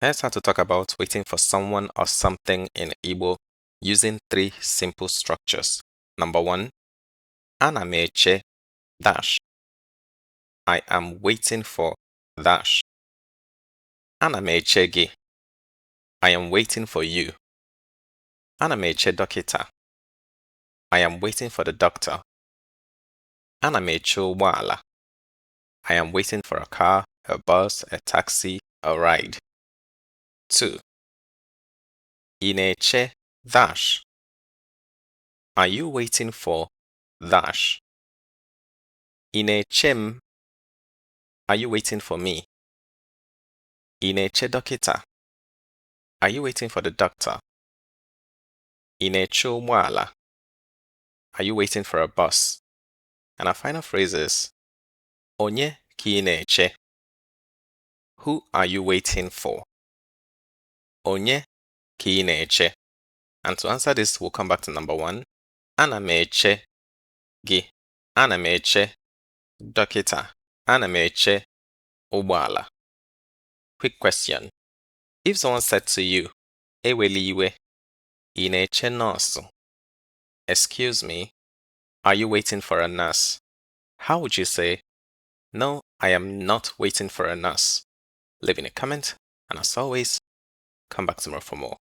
Let's start to talk about waiting for someone or something in Igbo using three simple structures. Number one, ana m eche dash. I am waiting for dash. Ana m eche gị. I am waiting for you. Ana m eche dọkịta. I am waiting for the doctor. Ana m eche ụgbọala. I am waiting for a car, a bus, a taxi, a ride. 2. Ị na-eche dash. Are you waiting for dash? Ị na-eche m. Are you waiting for me? Ị na-eche dọkịta. Are you waiting for the doctor? Ị na-eche ụgbọala. Are you waiting for a bus? And our final phrase is onye ka ị na-eche. Who are you waiting for? Onye ka ị na-eche. And to answer this, we'll come back to number one. Ana m eche gị. Ana m eche dọkịta. Ana m eche ụgbọala. Quick question. If someone said to you, ewela iwe, ị na-eche nọọsụ? Excuse me, are you waiting for a nurse? How would you say, no, I am not waiting for a nurse? Leave in a comment, and as always, come back tomorrow for more.